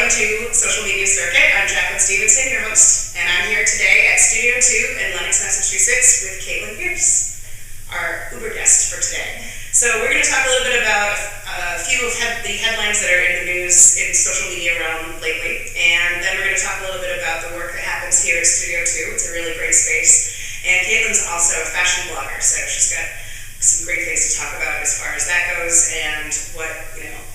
welcome to Social Media Circuit. I'm Jacqueline Stevenson, your host, and I'm here today at Studio 2 in Lenox, Massachusetts with Caitlin Pierce, our Uber guest for today. So we're going to talk a little bit about a few of the headlines that are in the news in social media realm lately, and then we're going to talk a little bit about the work that happens here at Studio 2. It's a really great space, and Caitlin's also a fashion blogger, so she's got some great things to talk about as far as that goes, and what,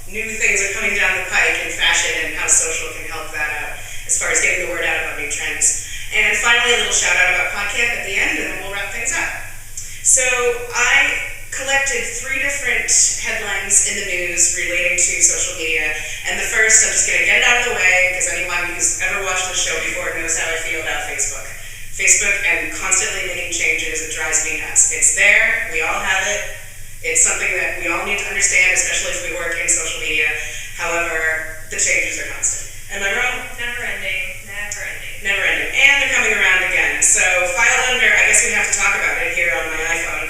new things are coming down the pike in fashion and how social can help that out as far as getting the word out about new trends. And finally, a little shout out about podcast at the end, and then we'll wrap things up. So I collected 3 different headlines in the news relating to social media, and the first, I'm just going to get it out of the way because anyone who's ever watched the show before knows how I feel about Facebook. Facebook and constantly making changes, it drives me nuts. It's there, we all have it. It's something that we all need to understand, especially if we work in social media. However, the changes are constant. Am I wrong? Never ending. Never ending. Never ending. And they're coming around again. So filed under, I guess we have to talk about it here on my iPhone.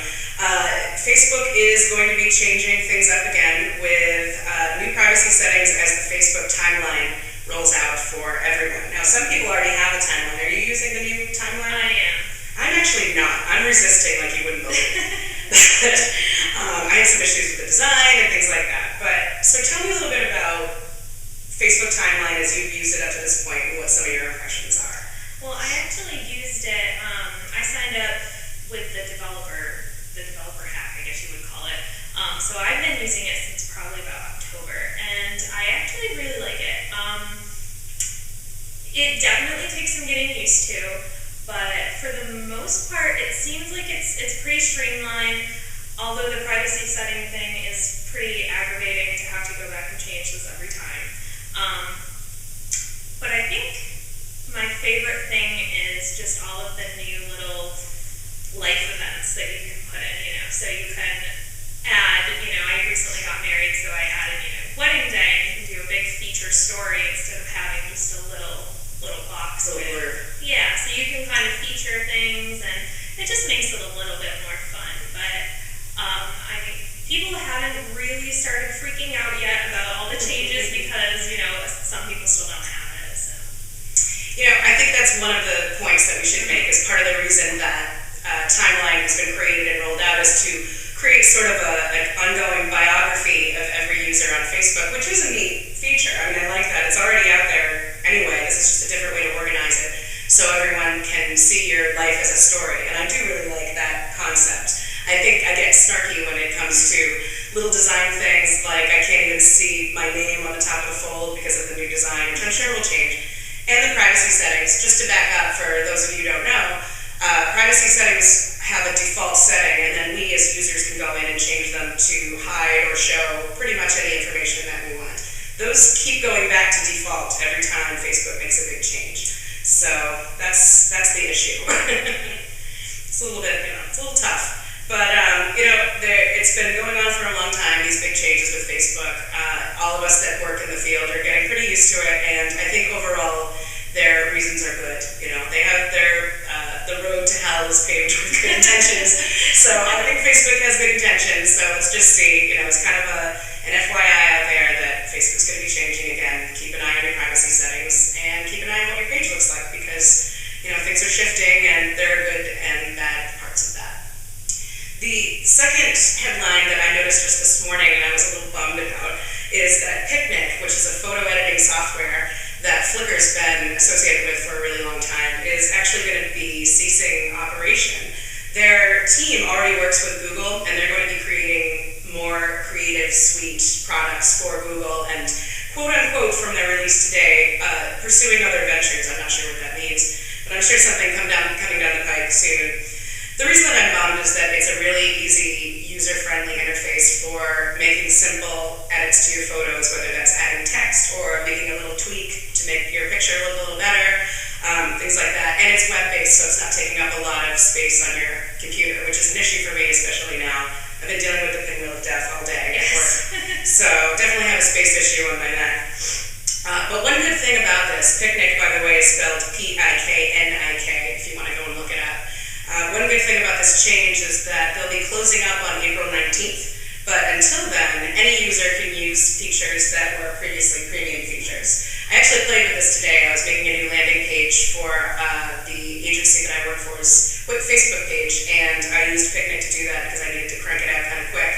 Facebook is going to be changing things up again with new privacy settings as the Facebook timeline rolls out for everyone. Now, some people already have a timeline. Are you using the new timeline? I am. I'm actually not. I'm resisting like you wouldn't believe. I had some issues with the design and things like that. But so tell me a little bit about Facebook timeline as you've used it up to this point and what some of your impressions are. Well, I actually used it. I signed up with the developer hack, I guess you would call it. So I've been using it since probably about October, and I actually really like it. It definitely takes some getting used to, but for the most part, it seems like it's pretty streamlined. Although the privacy setting thing is pretty aggravating to have to go back and change this every time. But I think my favorite thing is just all of the new little life events that you can put in, So you can add, I recently got married, so I added, wedding day, and you can do a big feature story instead of having just a little box. So you can kind of feature things, and it just makes it a little bit more fun. But people haven't really started freaking out yet about all the changes because, some people still don't have it. So. I think that's one of the points that we should make as part of the reason that timeline has been created and rolled out is to create sort of an ongoing biography of every user on Facebook, which is a neat feature. I like that. It's already out there anyway. This is just a different way to organize it so everyone can see your life as a story. And I do really like that concept. I think I get snarky when it comes to little design things like I can't even see my name on the top of the fold because of the new design, which I'm sure will change. And the privacy settings, just to back up for those of you who don't know, privacy settings have a default setting, and then we as users can go in and change them to hide or show pretty much any information that we want. Those keep going back to default every time Facebook makes a big change. So that's the issue. It's a little bit, it's a little tough. But, it's been going on for a long time, these big changes with Facebook. All of us that work in the field are getting pretty used to it, and I think overall their reasons are good. They have the road to hell is paved with good intentions. So I think Facebook has good intentions, so let's just see. It's kind of an FYI out there that Facebook's going to be changing again. Keep an eye on your privacy settings, and keep an eye on what your page looks like, because, things are shifting, and there are good and bad parts of that. The second headline that I noticed just this morning, and I was a little bummed about, is that Picnik, which is a photo editing software that Flickr's been associated with for a really long time, is actually going to be ceasing operation. Their team already works with Google, and they're going to be creating more creative suite products for Google, and quote-unquote from their release today, pursuing other ventures. I'm not sure what that means, but I'm sure something coming down the pike soon. The reason that I'm bummed is that it's a really easy, user-friendly interface for making simple edits to your photos, whether that's adding text or making a little tweak to make your picture look a little better, things like that. And it's web-based, so it's not taking up a lot of space on your computer, which is an issue for me, especially now. I've been dealing with the pinwheel of death all day at work, so definitely have a space issue on my Mac. But one good thing about this, Picnik, by the way, is spelled P-I-K-N-I-K, if you want to go and look it up. One good thing about this change is that they'll be closing up on April 19th, but until then, any user can use features that were previously premium features. I actually played with this today. I was making a new landing page for the agency that I work for's Facebook page, and I used Picnik to do that because I needed to crank it out kind of quick.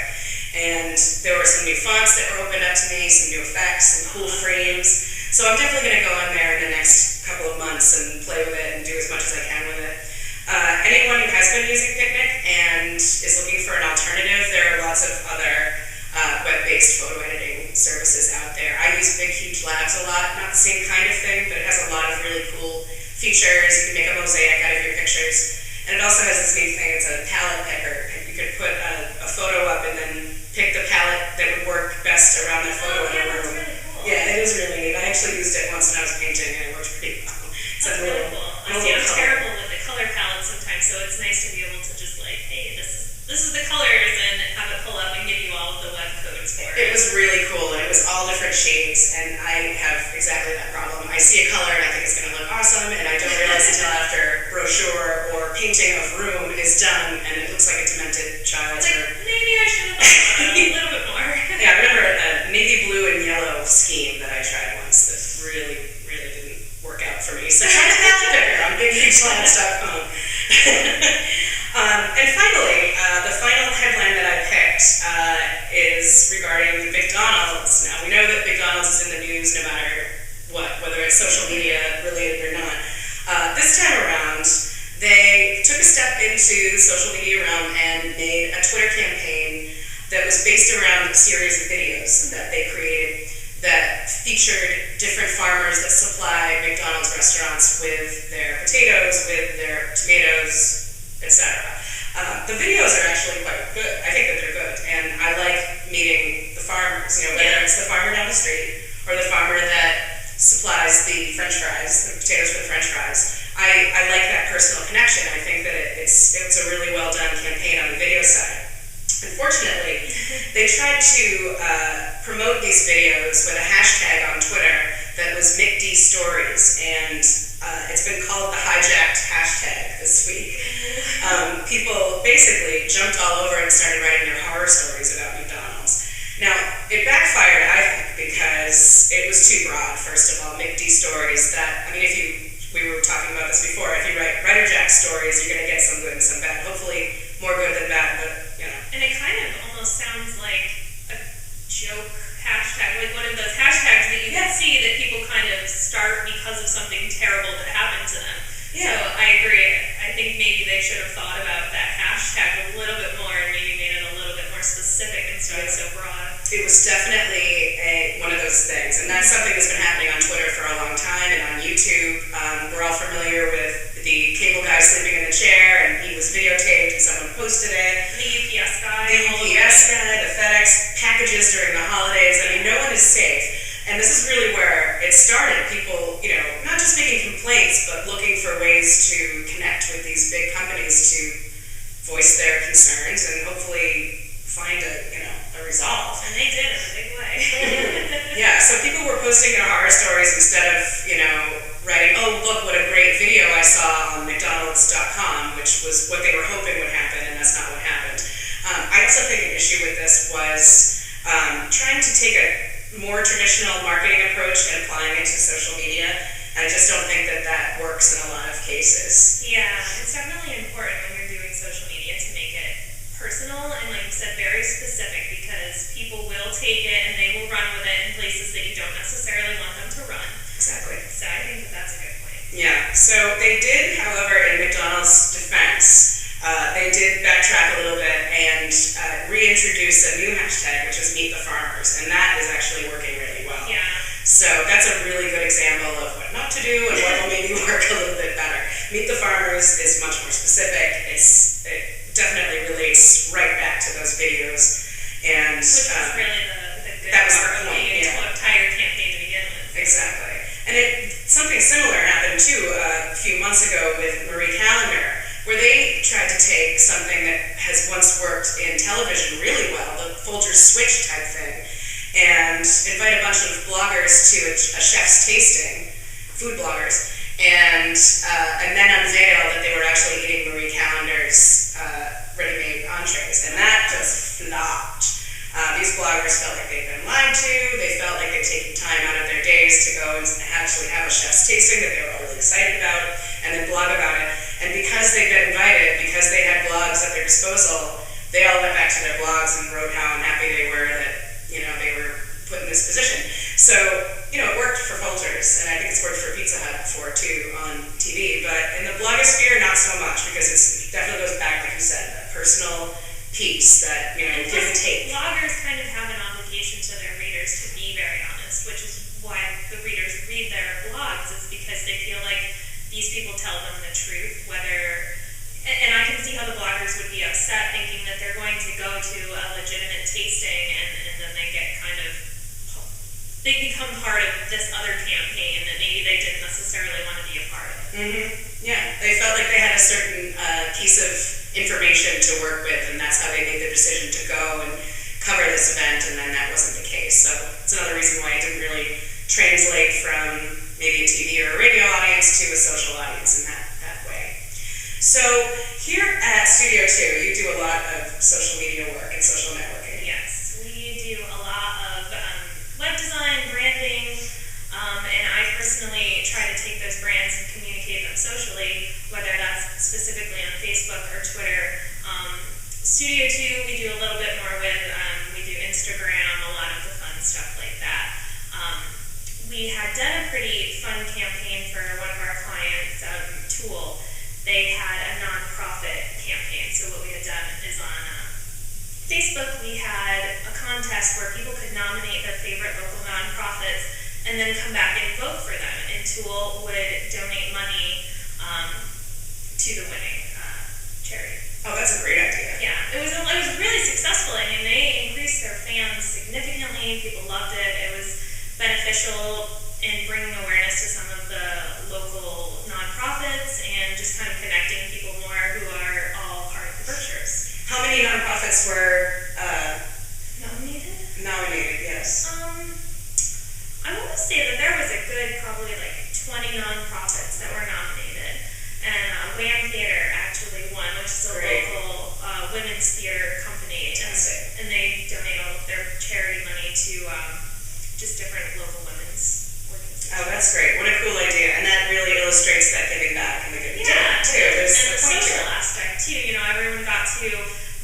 And there were some new fonts that were opened up to me, some new effects, some cool frames. So I'm definitely going to go in there in the next couple of months and play with it and do as much as I can with it. Anyone who has been using Picnik and is looking for an alternative, there are lots of other web-based photo editing services out there. I use Big Huge Labs a lot, not the same kind of thing, but it has a lot of really cool features. You can make a mosaic out of your pictures. And it also has this neat thing, it's a palette picker. You could put a photo up and then pick the palette that would work best around that photo in a room. That's really cool. Yeah, it is really neat. I actually used it once when I was painting and it worked pretty well. That's really cool. See, I'm terrible with the color palette sometimes, so it's nice to be able to just like, hey, this is the colors, and have it pull up and give you all of the web codes for it. It was really cool, and it was all different shades, and I have exactly that problem. I see a color and I think it's going to look awesome, and I don't realize until after brochure or painting of room is done, and it looks like a demented child. It's like, maybe I should have thought about it a little bit more. Yeah, I remember a navy blue and yellow scheme that I tried once that really, really didn't work out for me. So try to palette picker on bighugelabs.com. And finally, the final headline that I picked is regarding McDonald's. Now, we know that McDonald's is in the news no matter what, whether it's social media related or not. This time around, they took a step into the social media realm and made a Twitter campaign that was based around a series of videos that they created that featured different farmers that supply McDonald's restaurants with their potatoes, with their tomatoes, etc. The videos are actually quite good. I think that they're good, and I like meeting the farmers. You know, whether it's the farmer down the street or the farmer that supplies the French fries, the potatoes for the French fries. I like that personal connection. I think that it's a really well done campaign on the video side. Unfortunately, they tried to promote these videos with a hashtag on Twitter that was McDStories, and it's been called the hijacked hashtag this week. People basically jumped all over and started writing their horror stories about McDonald's. Now, it backfired, I think, because it was too broad, first of all. McDStories, we were talking about this before, if you write Writer Jack stories, you're going to get some good and some bad. Hopefully, more good than bad, but, you know. And it kind of almost sounds like a joke hashtag, like one of those hashtags that you can see that people kind of start because of something terrible that happened to them. Yeah. So I agree. I think maybe they should have thought about that hashtag a little bit more and maybe made it a little bit more specific instead of so broad. It was definitely one of those things, and that's something that's been happening on Twitter for a long time and on YouTube. We're all familiar with the cable guy sleeping in the chair, and he was videotaped and someone posted it. The UPS guy. The FedEx packages during the holidays. I mean, no one is safe. And this is really where it started. People, you know, not just making complaints, but looking for ways to connect with these big companies to voice their concerns and hopefully find a resolve. And they did in a big way. Yeah, so people were posting their horror stories instead of, writing, oh, look what a great video I saw on McDonald's.com, which was what they were hoping would happen, and that's not what happened. I also think an issue with this was trying to take a more traditional marketing approach and applying it to social media. I just don't think that works in a lot of cases. Yeah, it's definitely important when you're doing social media to make it personal and, like you said, very specific, because people will take it and they will run with it in places that you don't necessarily want them to run. Exactly. So I think that's a good point. Yeah, so they did, however, in McDonald's defense, they did backtrack a little bit and reintroduce a new hashtag, which is Meet the Farmers, and that is actually working really well. Yeah. So that's a really good example of what not to do and what will maybe work a little bit better. Meet the Farmers is much more specific. It definitely relates right back to those videos, and which was really the good that was part the of point, the entire campaign to begin with. Exactly. And something similar happened too a few months ago with Marie Callender, where they tried to take something that has once worked in television really well, the Folgers Switch type thing, and invite a bunch of bloggers to a chef's tasting, food bloggers, and then unveil that they were actually eating Marie Callender's ready-made entrees, and that just flopped. These bloggers felt like they'd been lied to. They felt like they'd taken time out of their days to go and actually have a chef's tasting that they were all really excited about, and then blog about it. And because they'd been invited, because they had blogs at their disposal, they all went back to their blogs and wrote how unhappy they were that, they were put in this position. So, it worked for Folgers, and I think it's worked for Pizza Hut before too on TV, but in the blogosphere, not so much, because it definitely goes back, like you said, that personal piece that, give and take. Bloggers kind of have an obligation to their readers to be very honest, which is why the readers read their blogs, is because they feel like these people tell them the truth, and I can see how the bloggers would be upset thinking that they're going to go to a legitimate tasting and then they become part of this other campaign that maybe they didn't necessarily want to be a part of. Mm-hmm. Yeah, they felt like they had a certain piece of information to work with, and that's how they made the decision to go and cover this event, and then that wasn't the case. So it's another reason why it didn't really translate from maybe a TV or a radio audience to a social audience in that way. So here at Studio 2, you do a lot of social media work and social networking. Yes, we do a lot of web design, branding, and I personally try to take those brands and communicate them socially, whether that's specifically on Facebook or Twitter. Studio 2, we do a little bit more with, we do Instagram, a lot of the fun stuff like that. We had done a pretty fun campaign for one of our clients, Tool. They had a nonprofit campaign, so what we had done is on Facebook, we had a contest where people could nominate their favorite local nonprofits and then come back and vote for them. And Tool would donate money to the winning charity. Oh, that's a great idea. Yeah, it was really successful. I mean, they increased their fans significantly. People loved it. It was beneficial in bringing awareness to some of the local nonprofits and just kind of connecting people more who are all part of the Berkshires. How many nonprofits were Nominated? nominated? Yes. I want to say that there was a good probably like 20 nonprofits that were nominated, and Wham Theater actually won, which is a Great. local women's theater company, and they donate all of their charity money to just different local women's organizations. Oh, that's great. What a cool idea. And that really illustrates that giving back and the good Yeah, too. There's and a the point to social it. aspect too. Everyone got to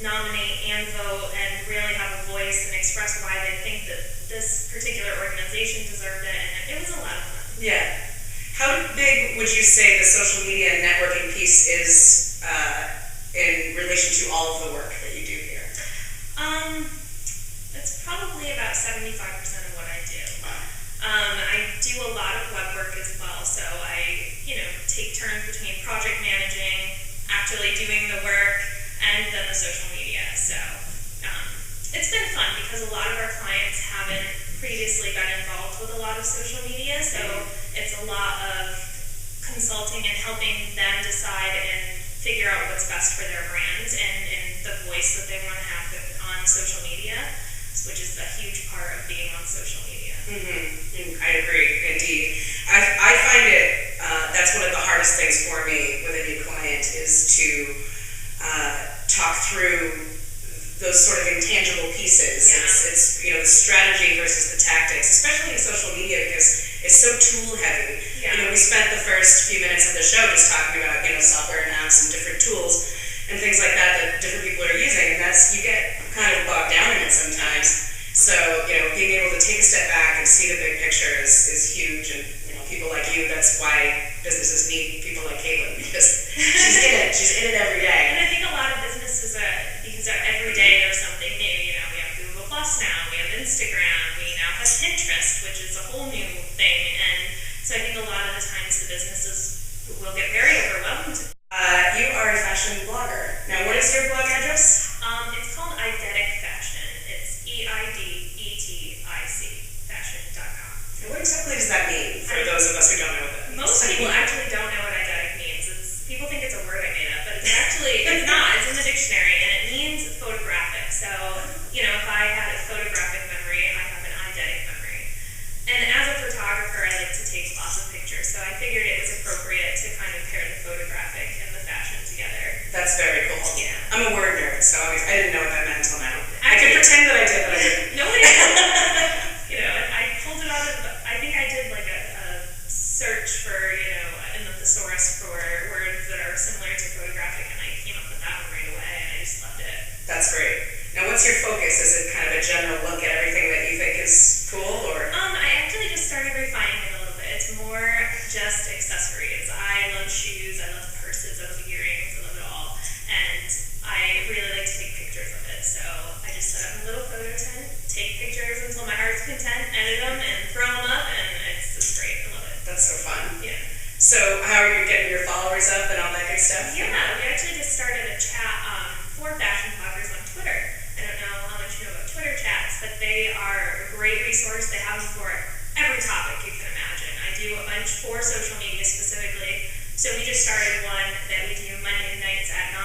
nominate and vote and really have a voice and express why they think that this particular organization deserved it, and it was a lot of fun. Yeah. How big would you say the social media and networking piece is in relation to all of the work that you do here? It's probably about 75% of what I do. Wow. I do a lot of web work as well, so I, take turns between project managing, actually doing the work, and then the social media. So it's been fun because a lot of our clients haven't previously been involved with a lot of social media, so it's a lot of consulting and helping them decide and figure out what's best for their brands and the voice that they want to have on social media, which is a huge part of being on social media. Mm-hmm. I agree, indeed. I find it, that's one of the hardest things for me with a new client is to talk through those sort of intangible pieces. Yeah. It's the strategy versus the tactics, especially in social media because it's so tool heavy. Yeah. We spent the first few minutes of the show just talking about software and apps and different tools and things like that different people are using, and you get kind of bogged down in it sometimes. So being able to take a step back and see the big picture is huge, and people like you, that's why businesses need people like Caitlin, because she's in it every day. And I think a lot of businesses because every day there's something new. We have Google Plus now, we have Instagram, we now have Pinterest, which is a whole new thing. And so I think a lot of the times the businesses will get very overwhelmed. You are a fashion blogger. Now, what is your blog address? It's called Eidetic Fashion. It's EIDETIC fashion.com. And what exactly does that mean for those of us who don't know what that means? Most people actually don't know what eidetic means. People think it's a word I made up, but it's not. It's in the dictionary, and it means photographic. So, if I had a photographic memory, I have an eidetic memory. And as a photographer, I like to take lots of pictures, so I figured it was appropriate to kind of pair the photographic and the fashion together. That's very cool. Yeah. I'm a word nerd, so I didn't know what that meant until now. I Actually, pretend that I did, but I didn't. Nobody did. You know, I pulled it out of, I think I did like a search for, you know, in the thesaurus for words that are similar to photographic, and I came up with that one right away, and I just loved it. That's great. Now, what's your focus? Is it kind of a general look at everything that you think is cool, or? I actually just started refining it a little bit. It's more just accessories. I love shoes, I love purses, I love earrings, I love it all. And I really like to take pictures of it. So I just set up a little photo tent, take pictures until my heart's content, edit them, and throw them up, and it's just great. I love it. That's so fun. Yeah. So how are you getting your followers up and all that good stuff? Yeah, we actually just started a chat for fashion bloggers on Twitter. I don't know how much you know about Twitter chats, but they are a great resource. They have them for every topic you can imagine. I do a bunch for social media specifically. So we just started one that we do Monday nights at 9.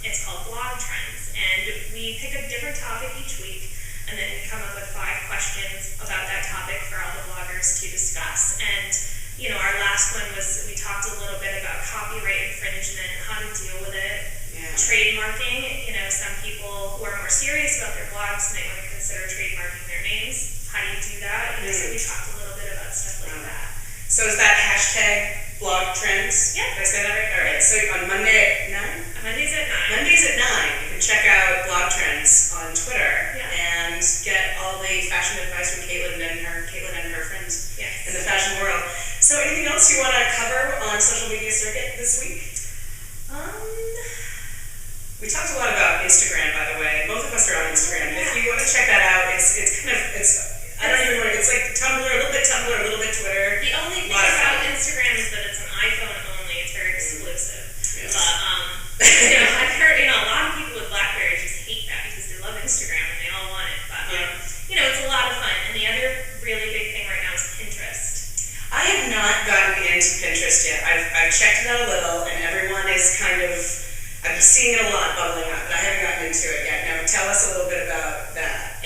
It's called Blog Trends. And we pick a different topic each week, and then we come up with 5 questions about that topic for all the bloggers to discuss. And, you know, our last one was, we talked a little bit about copyright infringement and how to deal with it. Yeah. Trademarking, you know, some people who are more serious about their blogs might want to consider trademarking their names. How do you do that? You know, so we talked a little bit about stuff like that. So is that hashtag blog trends? Yeah. Did I say that right? All right. So on Monday at 9? Mondays at 9. Mondays at 9. You can check out blog trends on Twitter and get all the fashion advice from Caitlin and her friends in the fashion world. So anything else you want to cover on social media circuit this week? We talked a lot about Instagram, by the way. Both of us are on Instagram. Yeah. If you want to check that out, it's I don't even know, it's like Tumblr, a little bit Twitter. The only thing about Instagram is that it's an iPhone only. It's very exclusive. Yes. But, you know, I've heard, you know, a lot of people with BlackBerry just hate that because they love Instagram and they all want it. But, you know, it's a lot of fun. And the other really big thing right now is Pinterest. I have not gotten into Pinterest yet. I've checked it out a little, and everyone is kind of, I'm seeing it a lot bubbling up, but I haven't gotten into it yet. Now, tell us a little bit about that.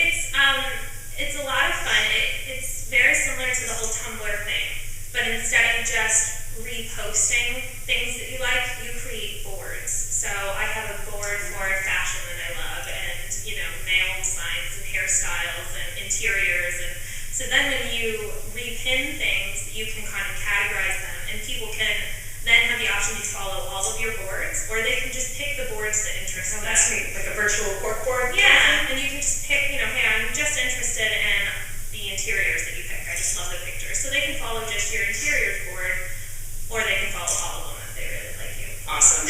It's a lot of fun. It's very similar to the whole Tumblr thing, but instead of just reposting things that you like, you create boards. So I have a board for fashion that I love, and, you know, nail designs and hairstyles and interiors, and so then when you repin things, you can kind of categorize them, and people can then have the option to follow all of your boards, or they can just pick the boards that interest them. That's neat, like a virtual cork board? Yeah, and you can just pick, you know, hey, I'm just interested in the interiors that you pick. I just love the pictures. So they can follow just your interiors board, or they can follow all of them if they really like you. Awesome.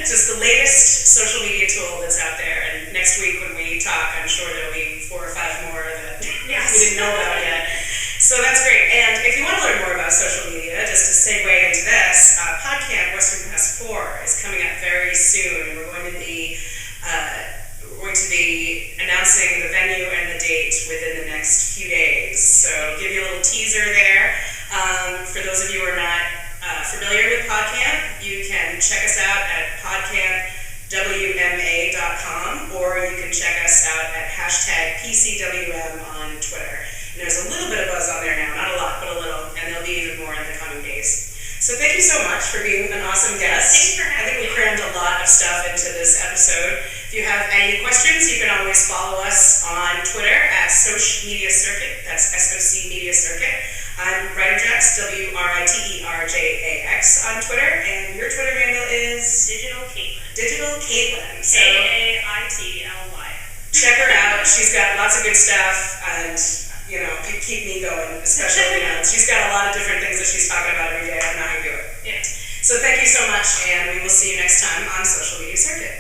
Just the latest social media tool that's out there, and next week when we talk, I'm sure there'll be 4 or 5 more that we didn't know about yet. So that's great. And if you want to learn more about social media, just to segue into this, PodCamp Western Mass 4 is coming up very soon, and we're going to be announcing the venue and the date within the next few days. So give you a little teaser there. For those of you who are not familiar with PodCamp, you can check us out at podcamp.wma.com, or you can check us out at #PCWM on Twitter. And there's a little bit of buzz on there now, not a lot, but a little, and there'll be even more in the coming days. So thank you so much for being an awesome guest. Thanks for having me. I think we crammed a lot of stuff into this episode. If you have any questions, you can always follow us on Twitter at Soch Media Circuit. That's SOC Media Circuit. I'm Writerjax, WRITERJAX on Twitter, and your Twitter handle is Digital Caitlin. Digital Caitlin. So KAITLY. check her out. She's got lots of good stuff, and you know, keep me going, especially, you know, she's got a lot of different things that she's talking about every day. I don't know how you do it. Yeah. So thank you so much, and we will see you next time on Social Media Circuit.